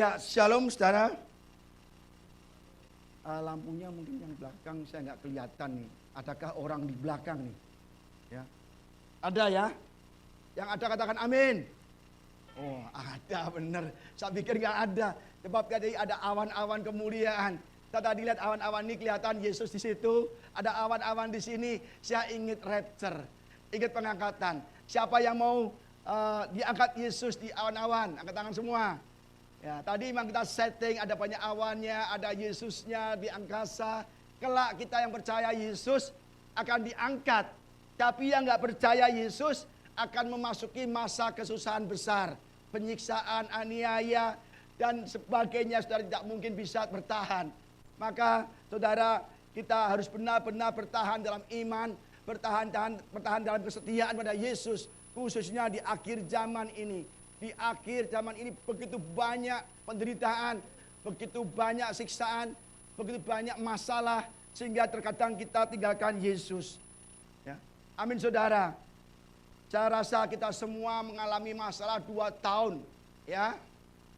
Ya, shalom saudara. Lampunya mungkin yang belakang saya nggak kelihatan nih. Adakah orang di belakang nih? Ya, ada ya? Yang ada katakan amin. Oh, ada benar. Saya pikir nggak ada. Sebab tadi ada awan-awan kemuliaan. Kita tadi lihat awan-awan ini kelihatan Yesus di situ. Ada awan-awan di sini. Saya ingat rapture, ingat pengangkatan. Siapa yang mau diangkat Yesus di awan-awan? Angkat tangan semua. Ya, tadi memang kita setting ada banyak awannya, ada Yesusnya di angkasa. Kelak kita yang percaya Yesus akan diangkat. Tapi yang nggak percaya Yesus akan memasuki masa kesusahan besar, penyiksaan, aniaya, dan sebagainya. Saudara tidak mungkin bisa bertahan. Maka saudara, kita harus benar-benar bertahan dalam iman, bertahan dalam kesetiaan pada Yesus, khususnya di akhir zaman ini. Di akhir zaman ini begitu banyak penderitaan, begitu banyak siksaan, begitu banyak masalah, sehingga terkadang kita tinggalkan Yesus. Ya. Amin saudara. Saya rasa kita semua mengalami masalah 2 tahun. Ya,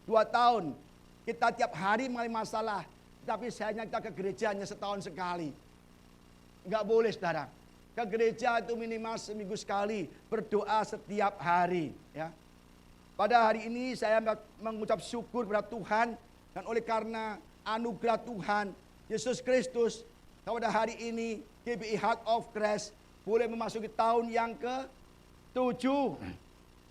2 tahun. Kita tiap hari mengalami masalah. Tapi sayangnya kita ke gereja hanya setahun sekali. Enggak boleh saudara. Ke gereja itu minimal seminggu sekali. Berdoa setiap hari. Ya. Pada hari ini saya mengucap syukur kepada Tuhan. Dan oleh karena anugerah Tuhan, Yesus Kristus, pada hari ini GBI Heart of Christ boleh memasuki tahun yang ke-7.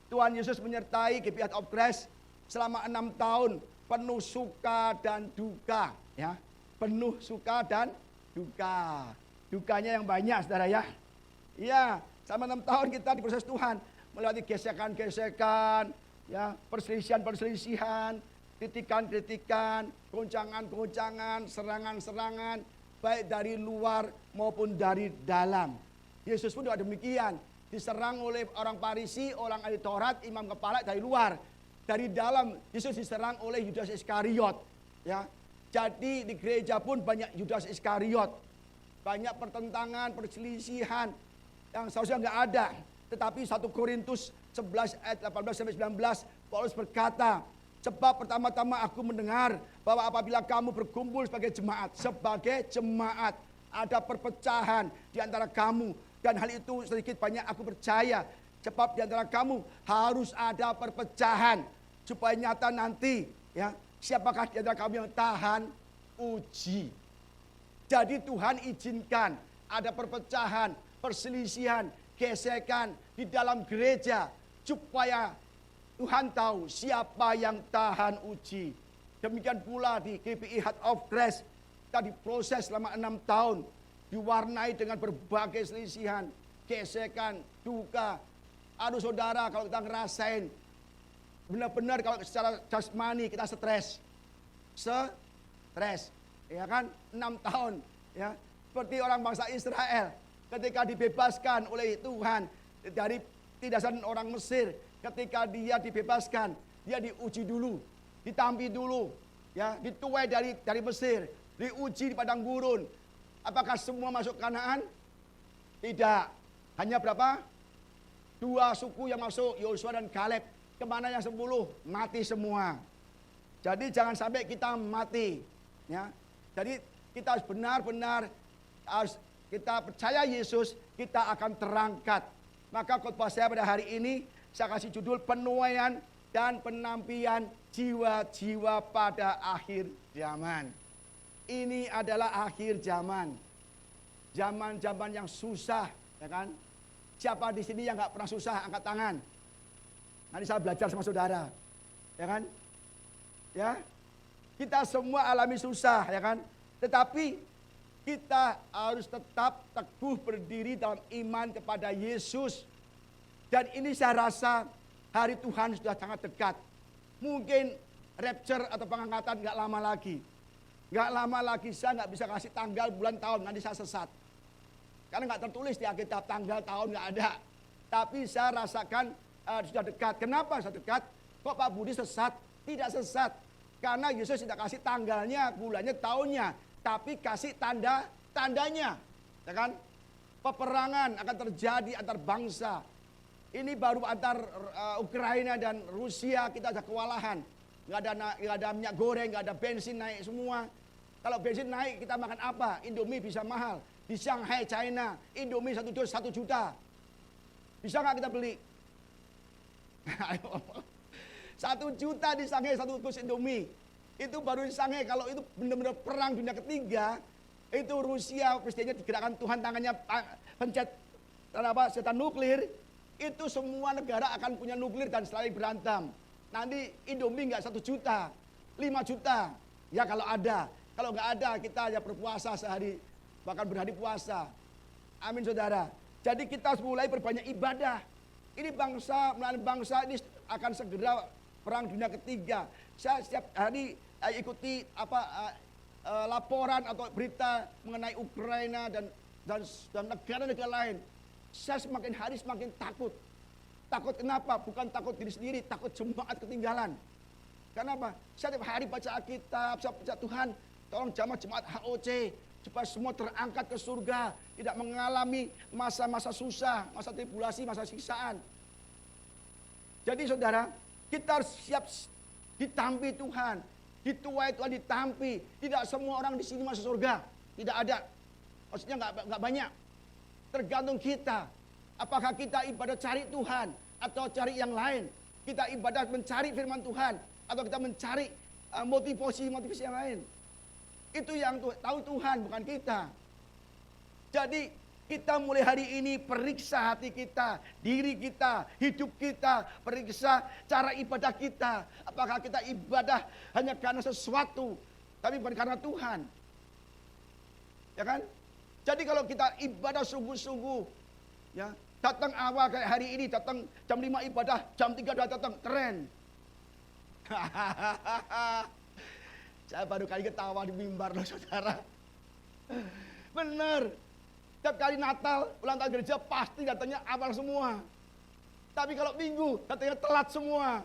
Tuhan Yesus menyertai GBI Heart of Christ selama 6 tahun. Penuh suka dan duka. Ya, penuh suka dan duka. Dukanya yang banyak saudara ya. Iya, selama 6 tahun kita diproses Tuhan. Melewati gesekan-gesekan, ya, perselisihan-perselisihan, kritikan-kritikan, goncangan-goncangan, serangan-serangan, baik dari luar maupun dari dalam. Yesus pun juga demikian, diserang oleh orang Farisi, orang ahli Taurat, imam kepala dari luar. Dari dalam Yesus diserang oleh Yudas Iskariot. Ya, jadi di gereja pun banyak Yudas Iskariot, banyak pertentangan, perselisihan yang seharusnya nggak ada. Tetapi 1 Korintus 11 ayat 18-19 Paulus berkata, sebab pertama-tama aku mendengar bahwa apabila kamu berkumpul sebagai jemaat ada perpecahan di antara kamu, dan hal itu sedikit banyak aku percaya, sebab di antara kamu harus ada perpecahan supaya nyata nanti, ya, siapakah di antara kamu yang tahan uji. Jadi Tuhan izinkan ada perpecahan, perselisihan, gesekan di dalam gereja supaya Tuhan tahu siapa yang tahan uji. Demikian pula di GBI Heart of Christ tadi proses selama 6 tahun diwarnai dengan berbagai selisihan, gesekan, duka. Aduh saudara, kalau kita ngerasain benar-benar kalau secara jasmani kita stres, ya kan, 6 tahun, ya, seperti orang bangsa Israel ketika dibebaskan oleh Tuhan dari tindasan orang Mesir, ketika dia dibebaskan, dia diuji dulu, ditampi dulu, ya, dituai dari Mesir, diuji di padang gurun. Apakah semua masuk Kanaan? Tidak. Hanya berapa? 2 suku yang masuk, Yosua dan Kaleb. Kemana yang 10? Mati semua. Jadi jangan sampai kita mati. Ya. Jadi kita harus benar-benar harus kita percaya Yesus, kita akan terangkat. Maka khotbah saya pada hari ini saya kasih judul penuaian dan penampian jiwa-jiwa pada akhir zaman. Ini adalah akhir zaman. Zaman-zaman yang susah, ya kan? Siapa di sini yang nggak pernah susah, angkat tangan. Nanti saya belajar sama saudara, ya kan? Ya, kita semua alami susah, ya kan? Tetapi kita harus tetap teguh berdiri dalam iman kepada Yesus. Dan ini saya rasa hari Tuhan sudah sangat dekat. Mungkin rapture atau pengangkatan nggak lama lagi. Nggak lama lagi, saya nggak bisa kasih tanggal, bulan, tahun, nanti saya sesat. Karena nggak tertulis di Alkitab tanggal, tahun nggak ada. Tapi saya rasakan sudah dekat. Kenapa sudah dekat? Kok Pak Budi sesat? Tidak sesat. Karena Yesus tidak kasih tanggalnya, bulannya, tahunnya. Tapi kasih tandanya. Ya kan? Peperangan akan terjadi antar bangsa. Ini baru antar Ukraina dan Rusia kita ada kewalahan. nggak ada minyak goreng, nggak ada bensin naik semua. Kalau bensin naik kita makan apa? Indomie bisa mahal. Di Shanghai, China, Indomie 1 juta. Bisa nggak kita beli? 1 juta di Shanghai 1 dus Indomie. Itu baru di Shanghai. Kalau itu benar-benar perang dunia ketiga, itu Rusia presidennya digerakkan Tuhan, tangannya pencet senjata nuklir, itu semua negara akan punya nuklir dan selalu berantem. Nanti Indomie nggak 1 juta, 5 juta. Ya kalau ada. Kalau nggak ada kita ya berpuasa sehari, bahkan berhari puasa. Amin saudara. Jadi kita harus mulai berbanyak ibadah. Ini bangsa, melawan bangsa ini akan segera perang dunia ketiga. Saya setiap hari ikuti laporan atau berita mengenai Ukraina dan negara-negara lain. Saya semakin hari semakin takut. Takut kenapa? Bukan takut diri sendiri, takut jemaat ketinggalan. Kenapa? Saya tiap hari baca Alkitab, saya baca Tuhan, tolong jemaat HOC, supaya semua terangkat ke surga, tidak mengalami masa-masa susah, masa tribulasi, masa siksaan. Jadi saudara, kita harus siap ditampi Tuhan, dituai Tuhan ditampi. Tidak semua orang di sini masuk surga, tidak ada. Maksudnya nggak banyak. Tergantung kita, apakah kita ibadah cari Tuhan atau cari yang lain. Kita ibadah mencari firman Tuhan atau kita mencari motivasi yang lain. Itu yang tahu Tuhan, bukan kita. Jadi kita mulai hari ini periksa hati kita, diri kita, hidup kita, periksa cara ibadah kita. Apakah kita ibadah hanya karena sesuatu, tapi bukan karena Tuhan. Ya kan? Jadi kalau kita ibadah sungguh-sungguh, ya, datang awal kayak hari ini, datang jam 5 ibadah, jam 3 udah datang, keren. Saya baru kali ketawa di mimbar loh saudara. Bener. Setiap kali Natal, ulang tahun gereja pasti datangnya awal semua. Tapi kalau minggu, datangnya telat semua.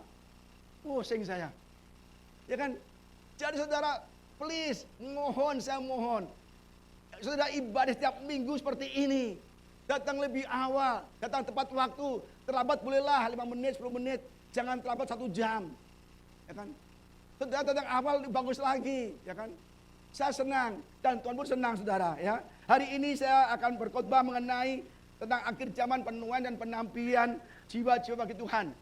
Pusing saya. Ya kan? Jadi saudara, please, mohon, saya mohon. Saudara ibadah setiap minggu seperti ini. Datang lebih awal, datang tepat waktu. Terlambat bolehlah 5 menit, 10 menit. Jangan terlambat 1 jam. Ya kan? Saudara datang awal bagus lagi, ya kan? Saya senang dan Tuhan pun senang saudara, ya. Hari ini saya akan berkhotbah mengenai tentang akhir zaman, penuaian dan penampilan jiwa-jiwa bagi Tuhan.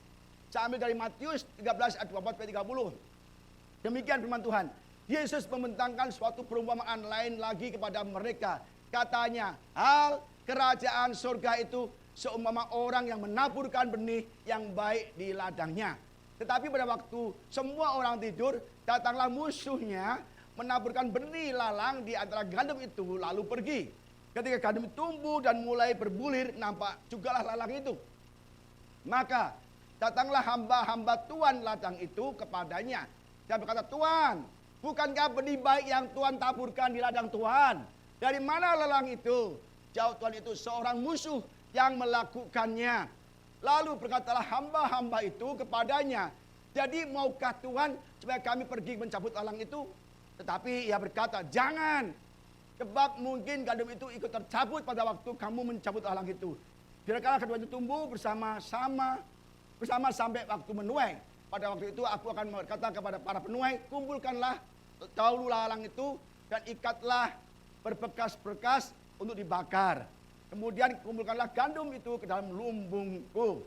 Saya ambil dari Matius 13 ayat 24-30. Demikian firman Tuhan. Yesus membentangkan suatu perumpamaan lain lagi kepada mereka. Katanya, hal kerajaan surga itu seumpama orang yang menaburkan benih yang baik di ladangnya. Tetapi pada waktu semua orang tidur, datanglah musuhnya menaburkan benih lalang di antara gandum itu lalu pergi. Ketika gandum tumbuh dan mulai berbulir, nampak jugalah lalang itu. Maka datanglah hamba-hamba tuan ladang itu kepadanya dan berkata, Tuan, bukankah benih baik yang Tuhan taburkan di ladang Tuhan? Dari mana lalang itu? Jawab Tuhan, itu seorang musuh yang melakukannya. Lalu berkatalah hamba-hamba itu kepadanya, jadi maukah Tuhan supaya kami pergi mencabut lalang itu? Tetapi ia berkata, jangan. Sebab mungkin gandum itu ikut tercabut pada waktu kamu mencabut lalang itu. Biarkanlah kedua itu tumbuh bersama sampai waktu menuai. Pada waktu itu aku akan berkata kepada para penuai, kumpulkanlah dahulu lalang itu dan ikatlah berbekas-bekas untuk dibakar. Kemudian kumpulkanlah gandum itu ke dalam lumbungku.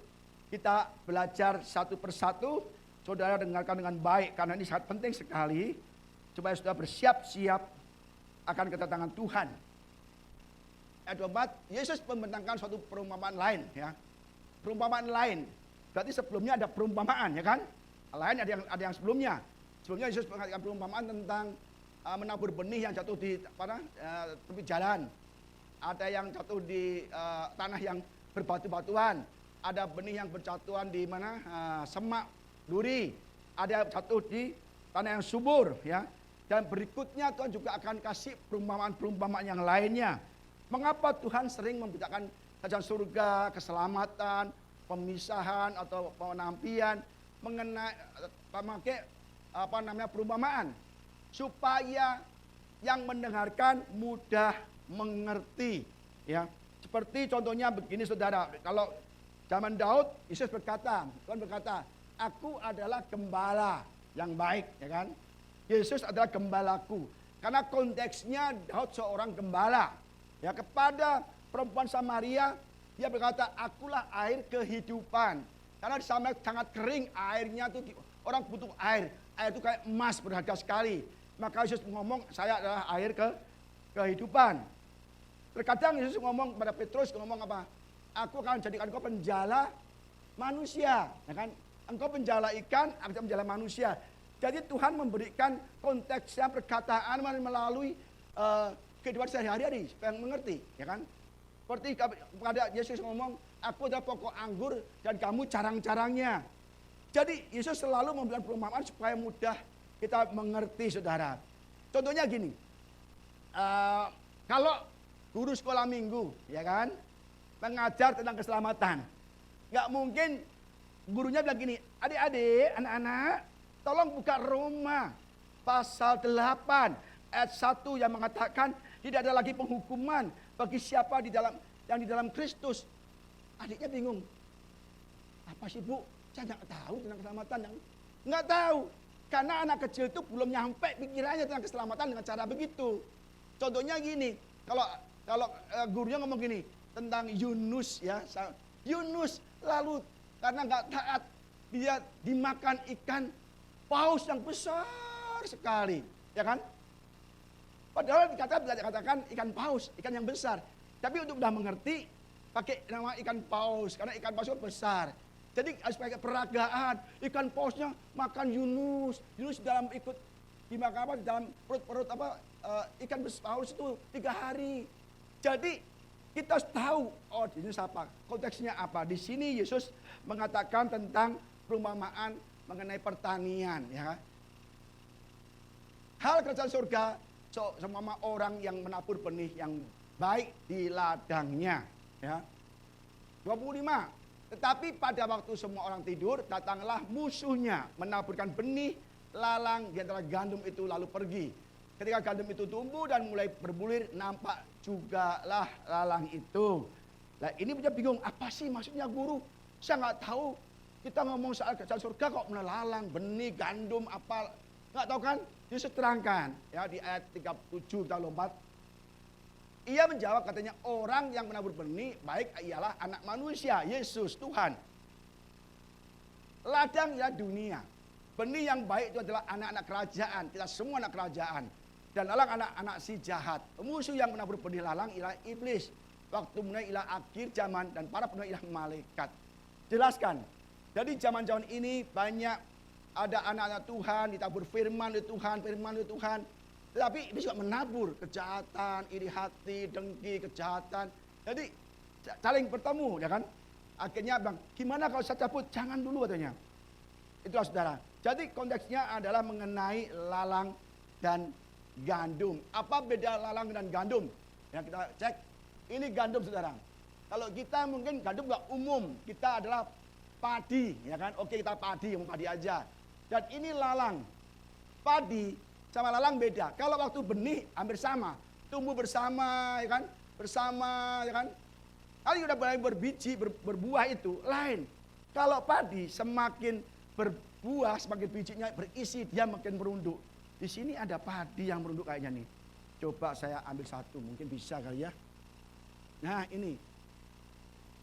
Kita belajar satu persatu. Saudara dengarkan dengan baik karena ini sangat penting sekali. Supaya saudara bersiap-siap akan kedatangan Tuhan. Ayat 24, Yesus membentangkan suatu perumpamaan lain. Ya. Perumpamaan lain. Berarti sebelumnya ada perumpamaan, ya kan? Lain ada yang sebelumnya. Sebelumnya Yesus mengatakan perumpamaan tentang menabur benih yang jatuh di tepi jalan. Ada yang jatuh di tanah yang berbatu-batuan. Ada benih yang berjatuhan di mana semak, duri. Ada jatuh di tanah yang subur, ya. Dan berikutnya Tuhan juga akan kasih perumpamaan-perumpamaan yang lainnya. Mengapa Tuhan sering memberitakan kerajaan surga, keselamatan, pemisahan atau penampian mengenai memakai perumpamaan supaya yang mendengarkan mudah mengerti, ya. Seperti contohnya begini saudara, kalau zaman Daud, Yesus berkata, Tuhan berkata, aku adalah gembala, yang baik, ya kan? Yesus adalah gembalaku. Karena konteksnya Daud seorang gembala. Ya, kepada perempuan Samaria, dia berkata, akulah air kehidupan. Karena di sana sangat kering, airnya itu orang butuh air. Air itu kayak emas berharga sekali. Maka Yesus ngomong, saya adalah air kehidupan. Terkadang Yesus ngomong kepada Petrus, ngomong apa? Aku akan jadikan engkau penjala manusia. Ya kan? Engkau penjala ikan, aku akan penjala manusia. Jadi Tuhan memberikan konteksnya perkataan melalui kehidupan sehari-hari supaya mengerti, ya kan? Seperti kepada Yesus ngomong, aku adalah pokok anggur dan kamu carang-carangnya. Jadi Yesus selalu memberikan perumpamaan supaya mudah kita mengerti, saudara. Contohnya gini, kalau guru sekolah minggu, ya kan, mengajar tentang keselamatan, nggak mungkin gurunya bilang gini, adik-adik, anak-anak, tolong buka Roma pasal 8 ayat 1 yang mengatakan tidak ada lagi penghukuman bagi siapa yang di dalam Kristus. Adiknya bingung. Apa sih, Bu? Saya nggak tahu tentang keselamatan. Nggak tahu. Karena anak kecil itu belum nyampe pikirannya tentang keselamatan dengan cara begitu. Contohnya gini, kalau gurunya ngomong gini tentang Yunus, ya, Yunus lalu karena nggak taat dia dimakan ikan paus yang besar sekali, ya kan? Padahal dikatakan ikan paus, ikan yang besar. Tapi untuk udah mengerti, pakai nama ikan paus karena ikan paus itu besar. Jadi harus pakai peragaan. Ikan pausnya makan Yunus. Yunus dalam ikut dimakan apa? Dalam perut ikan paus itu 3 hari. Jadi kita harus tahu, oh ini apa? Konteksnya apa? Di sini Yesus mengatakan tentang perumpamaan mengenai pertanian, ya. Hal kerajaan surga sama orang yang menabur benih yang baik di ladangnya, ya. 25. Tetapi pada waktu semua orang tidur, datanglah musuhnya menaburkan benih lalang di antara gandum itu lalu pergi. Ketika gandum itu tumbuh dan mulai berbulir, nampak jugalah lalang itu. Nah, ini punya bingung, apa sih maksudnya guru? Saya nggak tahu. Kita ngomong soal kerajaan surga kok melalang, benih, gandum, apa? Nggak tahu kan? Yesus terangkan, ya, di ayat 37 kita lompat. Ia menjawab katanya, orang yang menabur benih baik ialah anak manusia, Yesus, Tuhan. Ladang ya dunia. Benih yang baik itu adalah anak-anak kerajaan, kita semua anak kerajaan. Dan lalang anak-anak si jahat. Musuh yang menabur benih lalang ialah iblis. Waktu mulai ialah akhir zaman dan para penuh ialah malaikat. Jelaskan. Jadi zaman-zaman ini banyak ada anak-anak Tuhan, ditabur firman dari Tuhan, firman dari Tuhan. Tetapi ini juga menabur kejahatan, iri hati, dengki, kejahatan. Jadi saling bertemu, ya kan? Akhirnya bang, gimana kalau saya cabut? Jangan dulu katanya. Itulah saudara. Jadi konteksnya adalah mengenai lalang dan gandum. Apa beda lalang dan gandum? Ya kita cek. Ini gandum saudara. Kalau kita mungkin gandum nggak umum. Kita adalah padi, ya kan? Oke kita padi aja. Dan ini lalang. Padi sama lalang beda. Kalau waktu benih hampir sama, tumbuh bersama, ya kan? Bersama, ya kan? Kali udah mulai berbiji, berbuah itu lain. Kalau padi semakin berbuah, semakin bijinya berisi, dia makin merunduk. Di sini ada padi yang merunduk kayaknya nih. Coba saya ambil satu, mungkin bisa kali ya. Nah ini,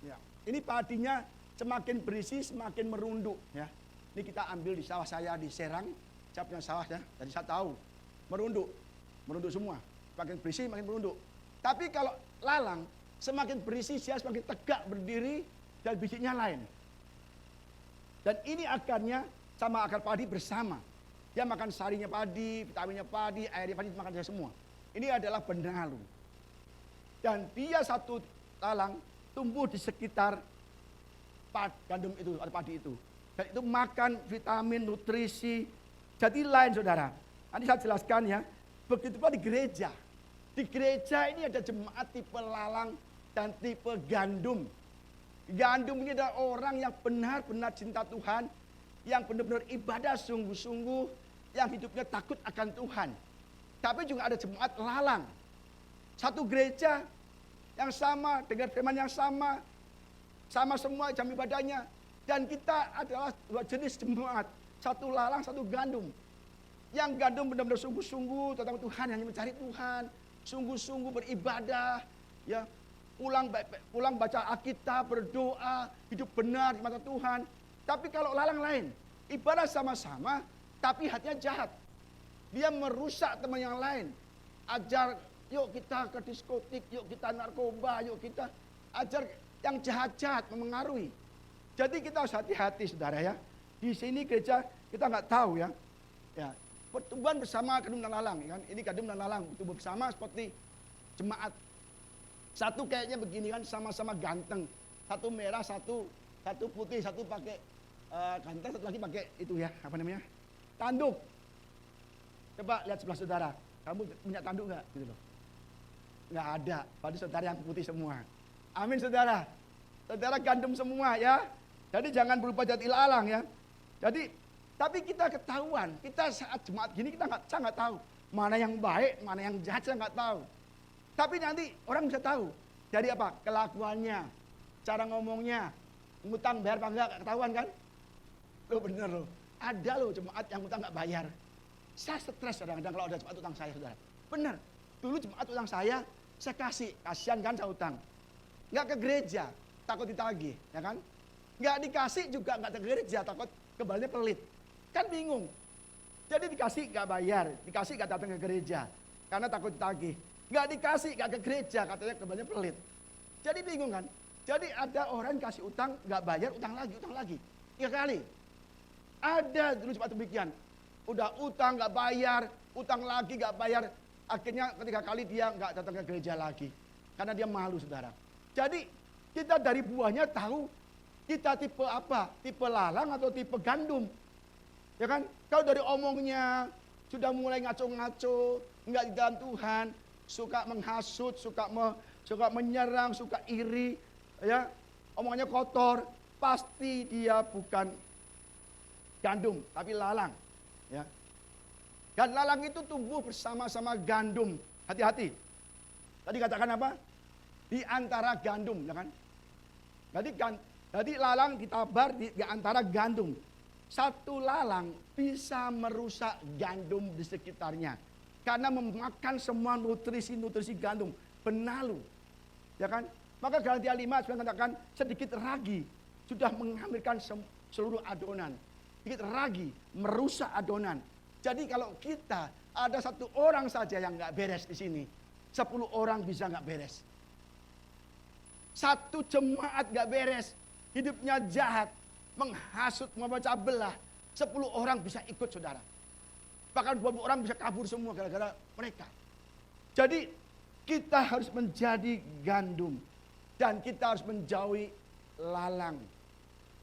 ya, ini padinya semakin berisi, semakin merunduk, ya. Ini kita ambil di sawah saya di Serang. Saya punya sawah ya, jadi saya tahu merunduk semua, semakin berisi makin merunduk. Tapi kalau lalang semakin berisi dia semakin tegak berdiri dan bijinya lain. Dan ini akarnya sama akar padi bersama. Dia makan sarinya padi, vitaminnya padi, airnya padi makan dia semua. Ini adalah benalu. Dan dia satu lalang tumbuh di sekitar gandum itu atau padi itu. Dan itu makan vitamin, nutrisi. Jadi lain saudara, nanti saya jelaskan ya, begitu pula di gereja. Di gereja ini ada jemaat tipe lalang dan tipe gandum. Gandum ini adalah orang yang benar-benar cinta Tuhan, yang benar-benar ibadah sungguh-sungguh, yang hidupnya takut akan Tuhan. Tapi juga ada jemaat lalang. Satu gereja yang sama, dengan firman yang sama semua jam ibadahnya. Dan kita adalah dua jenis jemaat. Satu lalang, satu gandum. Yang gandum benar-benar sungguh-sungguh tentang Tuhan, hanya mencari Tuhan, sungguh-sungguh beribadah, ya, pulang baca Alkitab, berdoa, hidup benar di mata Tuhan. Tapi kalau lalang lain, ibadah sama-sama, tapi hatinya jahat. Dia merusak teman yang lain. Ajar, yuk kita ke diskotik, yuk kita narkoba, yuk kita ajar yang jahat-jahat memengaruhi. Jadi kita harus hati-hati, saudara ya. Di sini gereja kita nggak tahu ya. Ya, pertumbuhan bersama gandum dan lalang, kan? Ini gandum dan lalang bertumbuh bersama seperti jemaat. Satu kayaknya begini kan, sama-sama ganteng. Satu merah, satu putih, satu pakai ganteng, satu lagi pakai itu ya, apa namanya? Tanduk. Coba lihat sebelah saudara, kamu punya tanduk nggak? Gitu loh. Nggak ada, pada saudara yang putih semua. Amin saudara. Saudara gandum semua ya. Jadi jangan berubah jadi lalang ya. Jadi, tapi kita ketahuan, kita saat jemaat gini kita nggak tahu. Mana yang baik, mana yang jahat saya nggak tahu. Tapi nanti orang bisa tahu. Dari apa? Kelakuannya, cara ngomongnya, ngutang bayar apa enggak, ketahuan kan? Loh bener loh. Ada loh jemaat yang utang nggak bayar. Saya stres kadang-kadang kalau ada jemaat utang saya, saudara. Bener. Dulu jemaat utang saya kasih. Kasihan kan saya utang. Nggak ke gereja, takut ditagih, ya kan? Nggak dikasih juga nggak ke gereja, takut kembalinya pelit. Kan bingung. Jadi dikasih nggak bayar, dikasih nggak datang ke gereja. Karena takut ditagih. Nggak dikasih nggak ke gereja, katanya kembalinya pelit. Jadi bingung kan? Jadi ada orang kasih utang, nggak bayar, utang lagi. 3 kali. Ada dulu cepat demikian. Udah utang nggak bayar, utang lagi nggak bayar. Akhirnya ketiga kali dia nggak datang ke gereja lagi. Karena dia malu, saudara. Jadi kita dari buahnya tahu kita tipe apa? Tipe lalang atau tipe gandum. Ya kan? Kalau dari omongnya sudah mulai ngaco-ngaco, nggak di dalam Tuhan, suka menghasut, suka menyerang, suka iri, ya, omongannya kotor, pasti dia bukan gandum, tapi lalang. Ya. Dan lalang itu tumbuh bersama-sama gandum. Hati-hati. Tadi katakan apa? Di antara gandum, ya kan? Jadi lalang ditabar di antara gandum. Satu lalang bisa merusak gandum di sekitarnya. Karena memakan semua nutrisi gandum. Benalu. Ya kan? Maka Galatia 5 sudah katakan sedikit ragi sudah mengambilkan seluruh adonan. Sedikit ragi merusak adonan. Jadi kalau kita ada satu orang saja yang nggak beres di sini, 10 orang bisa nggak beres. Satu jemaat nggak beres, hidupnya jahat, menghasut, memecah belah, 10 orang bisa ikut, saudara. Bahkan 20 orang bisa kabur semua gara-gara mereka. Jadi kita harus menjadi gandum dan kita harus menjauhi lalang.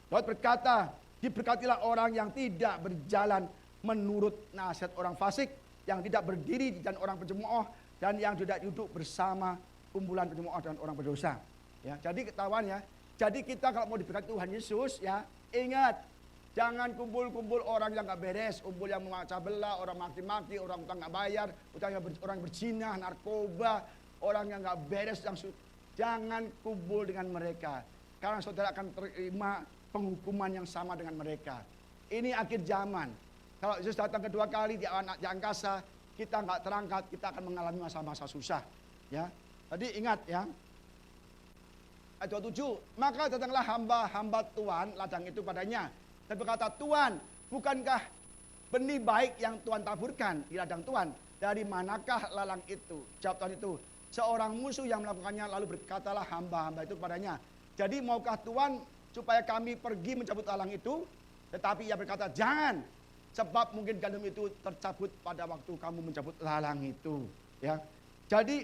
Daud berkata, diberkatilah orang yang tidak berjalan menurut nasihat orang fasik, yang tidak berdiri dan orang pencemooh, dan yang tidak duduk bersama kumpulan pencemooh dan orang berdosa. Ya, jadi ketahuan ya. Jadi kita kalau mau diberkati Tuhan Yesus ya, ingat jangan kumpul-kumpul orang yang nggak beres, kumpul yang memecah belah, orang maki-maki, orang utang nggak bayar, orang berzina, narkoba, orang yang nggak beres, jangan kumpul dengan mereka. Karena saudara akan terima penghukuman yang sama dengan mereka. Ini akhir zaman. Kalau Yesus datang kedua kali di angkasa, kita nggak terangkat, kita akan mengalami masa-masa susah. Ya, jadi ingat ya. Ayat 27, maka datanglah hamba-hamba Tuhan ladang itu padanya dan berkata, Tuhan, bukankah benih baik yang Tuhan taburkan di ladang Tuhan? Dari manakah lalang itu? Jawab Tuhan itu, seorang musuh yang melakukannya, lalu berkatalah hamba-hamba itu padanya. Jadi maukah Tuhan supaya kami pergi mencabut lalang itu? Tetapi ia berkata, jangan, sebab mungkin gandum itu tercabut pada waktu kamu mencabut lalang itu. Ya, jadi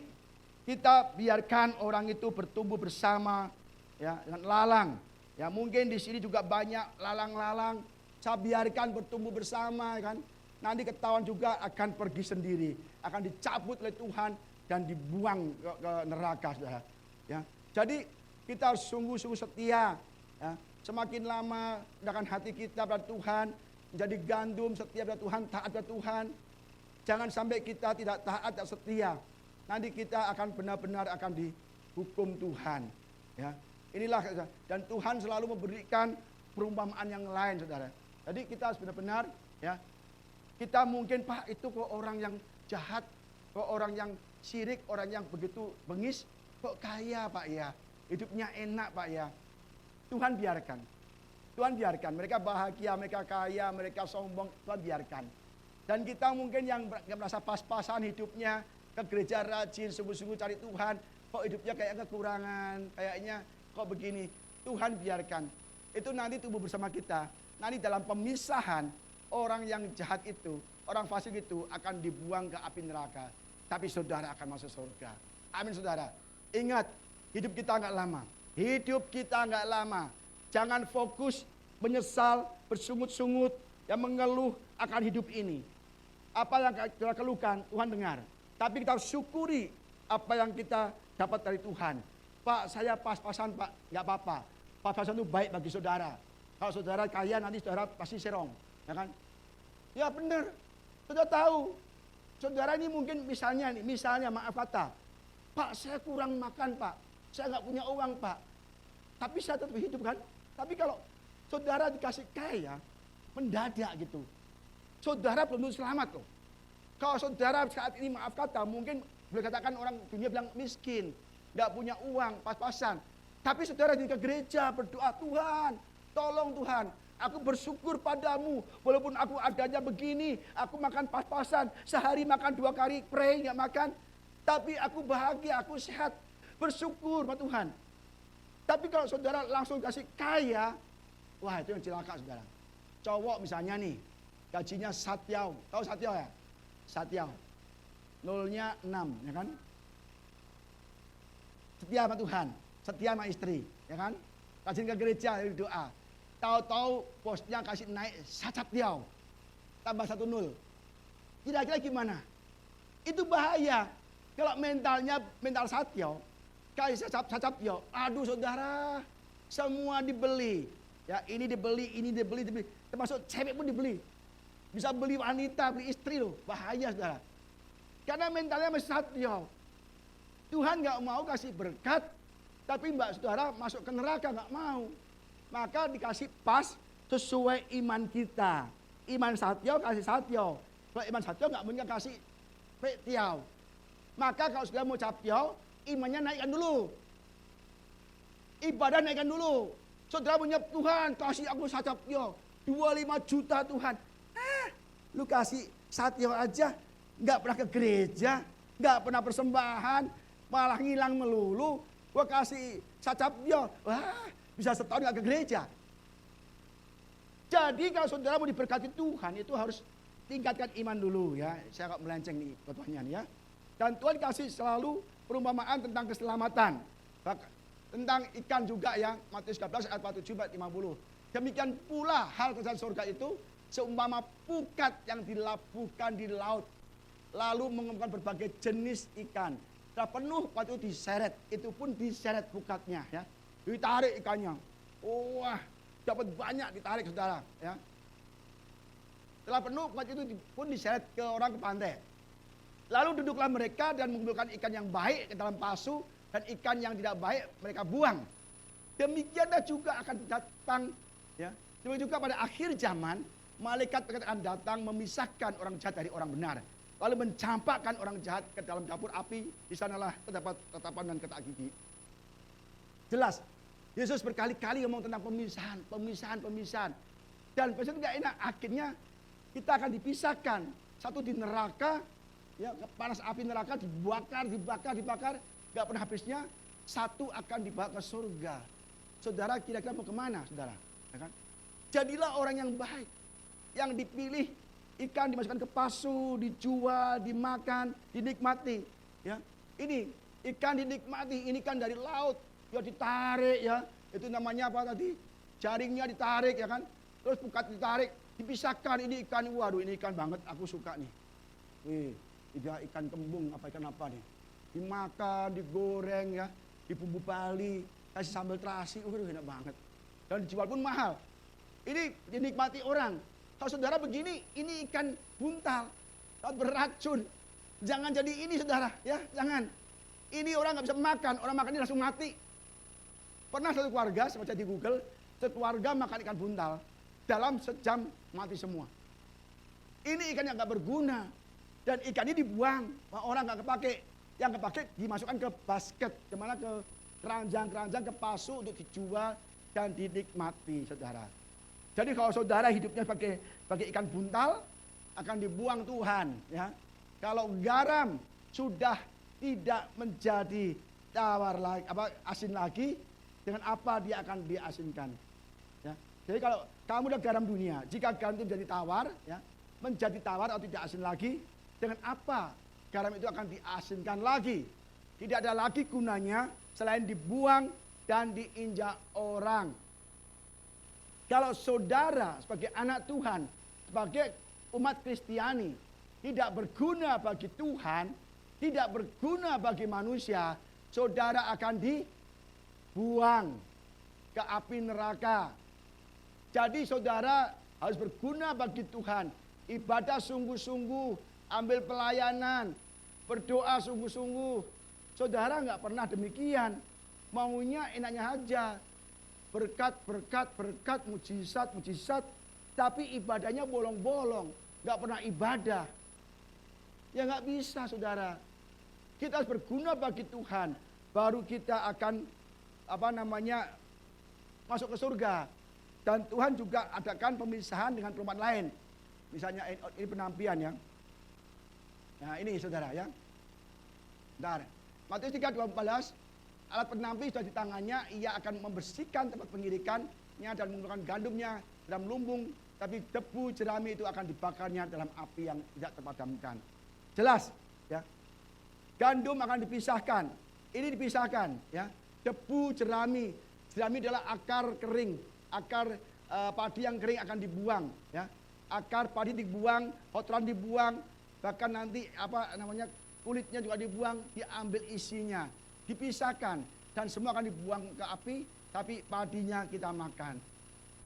kita biarkan orang itu bertumbuh bersama ya dengan lalang. Ya mungkin di sini juga banyak lalang-lalang. Saya biarkan bertumbuh bersama kan. Nanti ketahuan juga akan pergi sendiri, akan dicabut oleh Tuhan dan dibuang ke neraka, saudara. Ya. Jadi kita harus sungguh-sungguh setia. Ya. Semakin lama mendekatkan hati kita pada Tuhan, menjadi gandum setia pada Tuhan, taat pada Tuhan. Jangan sampai kita tidak taat dan setia. Nanti kita akan benar-benar akan dihukum Tuhan. Ya, inilah dan Tuhan selalu memberikan perumpamaan yang lain, saudara. Jadi kita harus benar-benar ya. Kita mungkin Pak itu kok orang yang jahat, kok orang yang syirik, orang yang begitu bengis, kok kaya Pak ya. Hidupnya enak Pak ya. Tuhan biarkan. Tuhan biarkan. Mereka bahagia, mereka kaya, mereka sombong. Tuhan biarkan. Dan kita mungkin yang merasa pas-pasan hidupnya, ke gereja rajin, sungguh-sungguh cari Tuhan, kok hidupnya kayak kekurangan, kayaknya kok begini. Tuhan biarkan. Itu nanti tumbuh bersama kita. Nanti dalam pemisahan, orang yang jahat itu, orang fasik itu akan dibuang ke api neraka. Tapi saudara akan masuk surga. Amin saudara. Ingat, hidup kita nggak lama. Hidup kita nggak lama. Jangan fokus, menyesal, bersungut-sungut, yang mengeluh akan hidup ini. Apa yang kita keluhkan, Tuhan dengar. Tapi kita harus syukuri apa yang kita dapat dari Tuhan. Pak, saya pas-pasan Pak, nggak apa-apa. Pas-pasan itu baik bagi saudara. Kalau saudara kaya nanti saudara pasti serong, ya kan? Ya benar, saudara tahu. Saudara ini mungkin misalnya maaf kata, Pak saya kurang makan Pak, saya nggak punya uang Pak. Tapi saya tetap hidup kan? Tapi kalau saudara dikasih kaya, mendadak gitu. Saudara belum tentu selamat loh. Kalau saudara saat ini maaf kata, mungkin boleh katakan orang dunia bilang miskin, nggak punya uang, pas-pasan. Tapi saudara di gereja berdoa, Tuhan, tolong Tuhan, aku bersyukur padamu, walaupun aku adanya begini, aku makan pas-pasan, sehari makan 2 kali, pray nggak makan, tapi aku bahagia, aku sehat, bersyukur sama Tuhan. Tapi kalau saudara langsung kasih kaya, wah itu yang celaka saudara. Cowok misalnya nih, gajinya Satyau, tahu Satyau ya? Satyau, nolnya 6, ya kan? Setia sama Tuhan, setia sama istri, ya kan? Rajin ke gereja, doa. Tahu-tahu bosnya kasih naik Satyau, tambah 1 0. Kira-kira gimana? Itu bahaya. Kalau mental Satyau, kasih Satyau, aduh saudara, semua dibeli. Ya, ini dibeli. Termasuk cewek pun dibeli. Bisa beli wanita, beli istri loh. Bahaya saudara. Karena mentalnya masih Satyau. Tuhan nggak mau kasih berkat, tapi mbak saudara masuk ke neraka nggak mau. Maka dikasih pas sesuai iman kita. Iman Satyau kasih Satyau. Kalau iman Satyau nggak mungkin kasih Tiau. Maka kalau saudara mau Satyau, imannya naikkan dulu. Ibadah naikkan dulu. Saudara punya Tuhan kasih aku Satyau 25 juta Tuhan. Lu kasih Satyau aja, nggak pernah ke gereja, nggak pernah persembahan, malah ngilang melulu. Gua kasih Satyau, wah bisa setahun nggak ke gereja. Jadi kalau saudara mau diberkati Tuhan itu harus tingkatkan iman dulu ya. Saya nggak melenceng nih khotbahnya ya. Dan Tuhan kasih selalu perumpamaan tentang keselamatan. Tentang ikan juga ya, Matius 13 ayat 47-50. Demikian pula hal kerajaan surga itu seumpama pukat yang dilabuhkan di laut, lalu mengumpulkan berbagai jenis ikan. Setelah penuh, waktu itu diseret, itu pun diseret pukatnya ya. Ditarik ikannya. Wah, dapat banyak ditarik saudara ya. Setelah penuh, pukat itu pun diseret ke orang ke pantai. Lalu duduklah mereka dan mengumpulkan ikan yang baik ke dalam pasu, dan ikan yang tidak baik mereka buang. Demikianlah juga akan datang ya. Demikian juga pada akhir zaman, malaikat akan datang memisahkan orang jahat dari orang benar, lalu mencampakkan orang jahat ke dalam dapur api. Di sanalah terdapat tatapan dan ketak gigi. Jelas, Yesus berkali-kali ngomong tentang pemisahan. Dan pasti tidak enak. Akhirnya kita akan dipisahkan. Satu di neraka, ya panas api neraka dibakar, nggak pernah habisnya. Satu akan dibawa ke surga. Saudara kira-kira mau kemana, saudara? Ya kan? Jadilah orang yang baik. Yang dipilih, ikan dimasukkan ke pasu, dijual, dimakan, dinikmati. Ya, ini ikan dinikmati, ini kan dari laut, ya ditarik ya, itu namanya apa tadi? Jaringnya ditarik ya kan, terus pukat ditarik, dipisahkan. Ini ikan, waduh ini ikan banget, aku suka nih. Wih, ikan kembung apa ikan apa nih? Dimakan, digoreng ya, dibumbu Bali, kasih sambal terasi, waduh enak banget. Dan dijual pun mahal. Ini dinikmati orang. Kalau saudara begini, ini ikan buntal, beracun. Jangan jadi ini saudara, ya jangan. Ini orang nggak bisa makan, orang makan ini langsung mati. Pernah satu keluarga, saya baca di Google, satu keluarga makan ikan buntal. dalam sejam mati semua. Ini ikan yang nggak berguna. Dan ikan ini dibuang, orang nggak kepake. Yang kepake dimasukkan ke basket, kemana ke keranjang-keranjang, ke pasu untuk dijual dan dinikmati, saudara. Jadi kalau saudara hidupnya sebagai ikan buntal, akan dibuang Tuhan. Ya. Kalau garam sudah tidak menjadi tawar lagi, asin lagi, dengan apa dia akan diasinkan. Ya. Jadi kalau kamu udah garam dunia, jika garam itu menjadi tawar, ya, menjadi tawar atau tidak asin lagi, dengan apa garam itu akan diasinkan lagi? Tidak ada lagi gunanya selain dibuang dan diinjak orang. Kalau saudara sebagai anak Tuhan, sebagai umat Kristiani, tidak berguna bagi Tuhan, tidak berguna bagi manusia, saudara akan dibuang ke api neraka. Jadi saudara harus berguna bagi Tuhan, ibadah sungguh-sungguh, ambil pelayanan, berdoa sungguh-sungguh. Saudara nggak pernah demikian, maunya enaknya aja, berkat, mujizat, tapi ibadahnya bolong-bolong, nggak pernah ibadah. Ya nggak bisa, saudara. Kita harus berguna bagi Tuhan, baru kita akan masuk ke surga. Dan Tuhan juga adakan pemisahan dengan perempuan lain. Misalnya ini penampian ya. Nah ini saudara ya. Bentar. Matius 3:12, alat penampi sudah di tangannya, ia akan membersihkan tempat pengirikannya dan mengeluarkan gandumnya dalam lumbung, tapi debu jerami itu akan dibakarnya dalam api yang tidak terpadamkan. Jelas ya. Gandum akan dipisahkan. Ini dipisahkan ya. Debu jerami. Jerami adalah akar kering, akar padi yang kering akan dibuang ya. Akar padi dibuang, kotoran dibuang, bahkan nanti kulitnya juga dibuang, diambil isinya, dipisahkan, dan semua akan dibuang ke api, tapi padinya kita makan.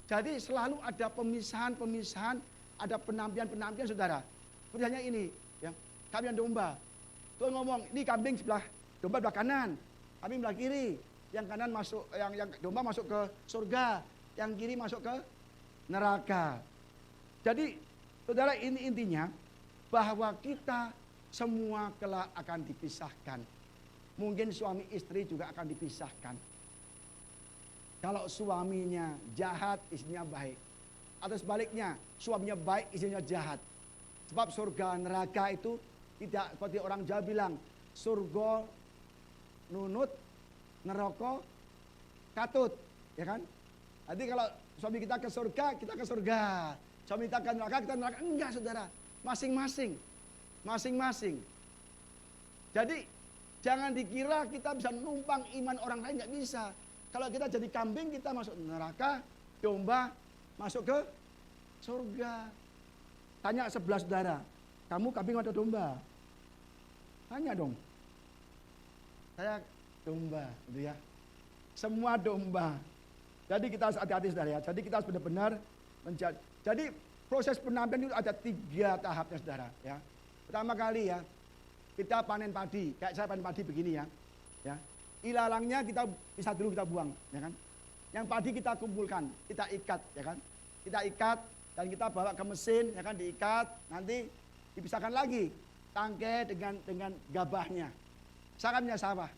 Jadi selalu ada pemisahan, ada penampian, saudara. Seperti hanya ini, ya, kambing dan domba. Tuhan ngomong, ini kambing domba sebelah kanan, kambing sebelah kiri. Yang kanan masuk, yang domba masuk ke surga, yang kiri masuk ke neraka. Jadi, saudara, ini intinya bahwa kita semua kelak akan dipisahkan. Mungkin suami istri juga akan dipisahkan. Kalau suaminya jahat, istrinya baik. Atau sebaliknya, suaminya baik, istrinya jahat. Sebab surga neraka itu tidak seperti orang Jawa bilang, surga nunut, neraka katut. Ya kan? Nanti kalau suami kita ke surga, kita ke surga. Suami kita ke neraka, kita neraka. Enggak, saudara. Masing-masing. Jadi jangan dikira kita bisa numpang iman orang lain, nggak bisa. Kalau kita jadi kambing, kita masuk neraka, domba masuk ke surga. Tanya sebelah saudara, kamu kambing atau domba? Tanya dong. Saya domba, gitu ya. Semua domba. Jadi kita harus hati-hati, saudara ya. Jadi kita harus benar-benar menjadi. Jadi proses penampilan itu ada 3 tahapnya, saudara ya. Pertama kali ya, kita panen padi, kayak saya panen padi begini ya. Ya. Ilalangnya kita bisa dulu kita buang, ya kan? Yang padi kita kumpulkan, kita ikat, ya kan? Kita ikat dan kita bawa ke mesin, ya kan? Diikat, nanti dipisahkan lagi tangkai dengan gabahnya. Saya kan punya sawah.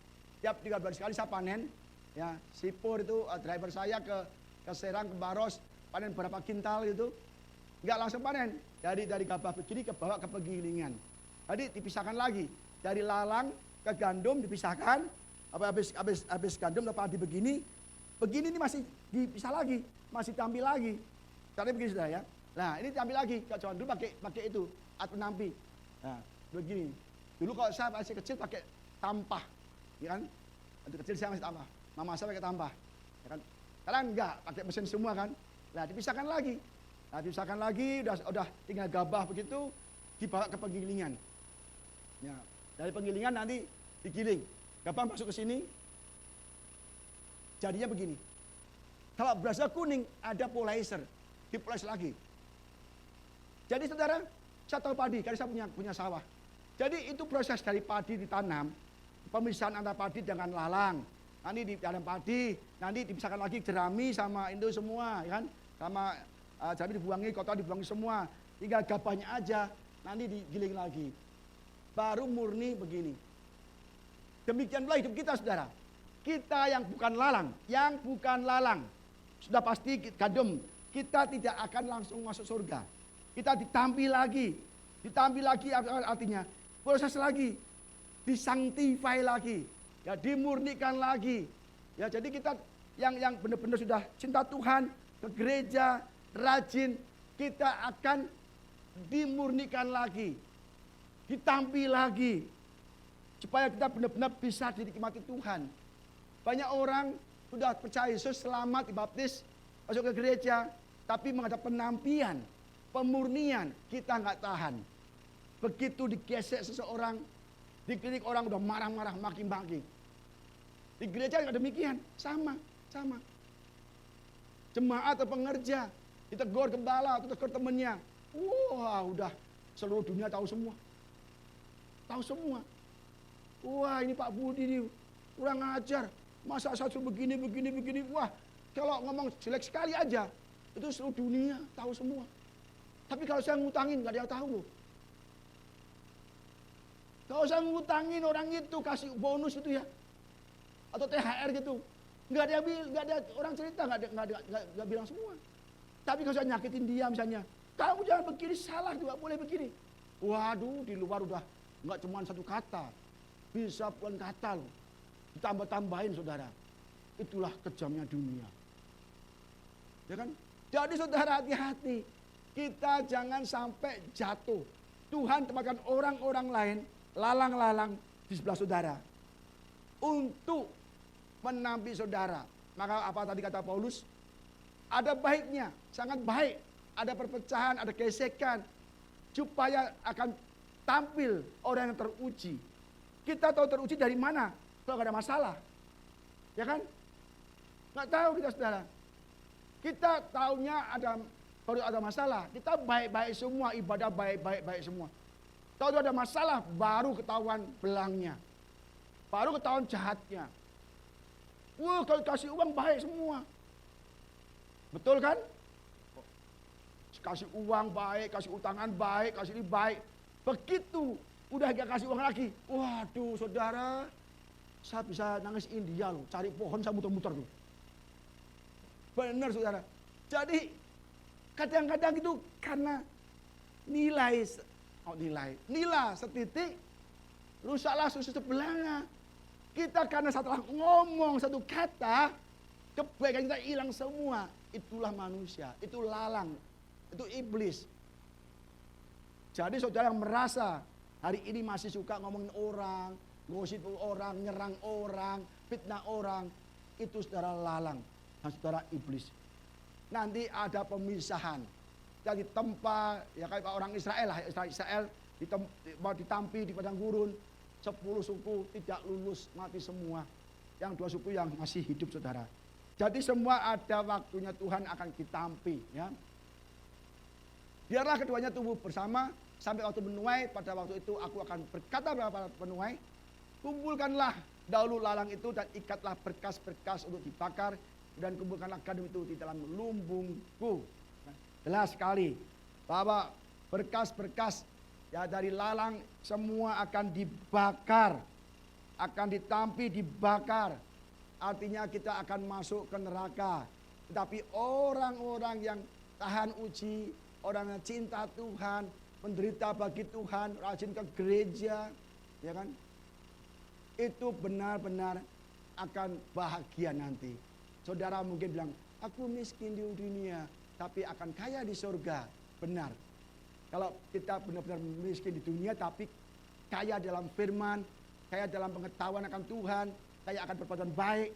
Tiap 3 bulan sekali saya panen, ya. Sipur itu driver saya ke Serang, ke Baros, panen berapa kintal gitu. Enggak langsung panen, dari gabah begini ke bawah ke penggilingan. Jadi dipisahkan lagi, dari lalang ke gandum dipisahkan, habis gandum ke padi begini ini masih dipisah lagi, masih tampil lagi. Caranya begini sudah ya. Nah ini tampil lagi, kalau dulu pakai itu, alat penampi. Nah begini, dulu kalau saya masih kecil pakai tampah, ya kan? Waktu kecil saya masih tampah, mama saya pakai tampah, ya kan? Sekarang enggak, pakai mesin semua kan. Nah dipisahkan lagi. Udah tinggal gabah begitu dibawa ke penggilingan. Ya, dari penggilingan nanti digiling. Gabah masuk ke sini. Jadinya begini. Kalau berasnya kuning ada polarizer, dipoles lagi. Jadi saudara, saya tahu padi, karena saya punya sawah. Jadi itu proses dari padi ditanam, pemisahan antara padi dengan lalang. Nanti di dalam padi, nanti dipisahkan lagi jerami sama itu semua, ya kan? Sama Jadi dibuangi, kotoran dibuangi semua. Tinggal gabahnya aja, nanti digiling lagi. Baru murni begini. Demikian pula hidup kita, saudara. Kita yang bukan lalang, sudah pasti gandum. Kita tidak akan langsung masuk surga. Kita ditampi lagi artinya proses lagi, disanctify lagi, ya dimurnikan lagi. Ya jadi kita yang benar-benar sudah cinta Tuhan, ke gereja, rajin, kita akan dimurnikan lagi, ditampi lagi, supaya kita benar-benar bisa dinikmati Tuhan. Banyak orang sudah percaya Yesus, selamat, dibaptis, masuk ke gereja, tapi menghadap penampian, pemurnian, kita nggak tahan. Begitu digesek seseorang, dikritik orang udah marah-marah, maki-maki. Di gereja juga demikian, sama. Jemaat atau pengerja, ditegur gembala atau ditegur temennya. Wah, udah seluruh dunia tahu semua. Wah, ini Pak Budi ini kurang ajar. Masa saya suruh begini. Wah, kalau ngomong jelek sekali aja, itu seluruh dunia tahu semua. Tapi kalau saya ngutangin, nggak ada yang tahu loh. Kalau saya ngutangin orang itu, kasih bonus itu ya, atau THR gitu, nggak ada orang cerita, nggak bilang semua. Tapi kalau saya nyakitin dia misalnya, kamu jangan begini, salah, tidak boleh begini. Waduh, di luar udah nggak cuma satu kata, bisa puluhan kata loh. Ditambah-tambahin, saudara. Itulah kejamnya dunia. Ya kan? Jadi saudara, hati-hati. Kita jangan sampai jatuh. Tuhan tempatkan orang-orang lain, lalang-lalang di sebelah saudara, untuk menampi saudara. Maka apa tadi kata Paulus? Ada baiknya, sangat baik. Ada perpecahan, ada gesekan, supaya akan tampil orang yang teruji. Kita tahu teruji dari mana? Kalau nggak ada masalah, ya kan? Nggak tahu kita, saudara. Kita taunya baru ada masalah. Kita baik-baik semua, ibadah baik-baik semua. Tahu ada masalah, baru ketahuan belangnya, baru ketahuan jahatnya. Wah, kalau kasih uang baik semua, betul kan? Kasih uang baik, kasih utangan baik, kasih ini baik. Begitu udah gak kasih uang lagi, waduh saudara, saya bisa nangis India loh, cari pohon saya muter-muter tuh. Benar saudara. Jadi kadang-kadang itu karena nilai setitik, rusaklah susu sebelahnya. Kita karena setelah ngomong satu kata, kebaikan kita hilang semua. Itulah manusia, itu lalang, itu iblis. Jadi saudara yang merasa hari ini masih suka ngomongin orang, gosip orang, nyerang orang, fitnah orang, itu saudara lalang dan saudara iblis. Nanti ada pemisahan. Jadi tempat, ya kayak orang Israel lah, Israel ditampi di padang gurun, 10 suku tidak lulus, mati semua. Yang 2 suku yang masih hidup, saudara. Jadi semua ada waktunya Tuhan akan ditampi, ya. Biarlah keduanya tumbuh bersama sampai waktu menuai. Pada waktu itu aku akan berkata kepada penuai, kumpulkanlah dahulu lalang itu dan ikatlah berkas-berkas untuk dibakar, dan kumpulkanlah gandum itu di dalam lumbungku. Jelas sekali bahwa berkas-berkas ya dari lalang semua akan dibakar, akan ditampi, dibakar. Artinya kita akan masuk ke neraka. Tetapi orang-orang yang tahan uji, orang yang cinta Tuhan, menderita bagi Tuhan, rajin ke gereja, ya kan? Itu benar-benar akan bahagia nanti. Saudara mungkin bilang, aku miskin di dunia, tapi akan kaya di surga. Benar. Kalau kita benar-benar miskin di dunia, tapi kaya dalam firman, kaya dalam pengetahuan akan Tuhan, kaya akan perbuatan baik,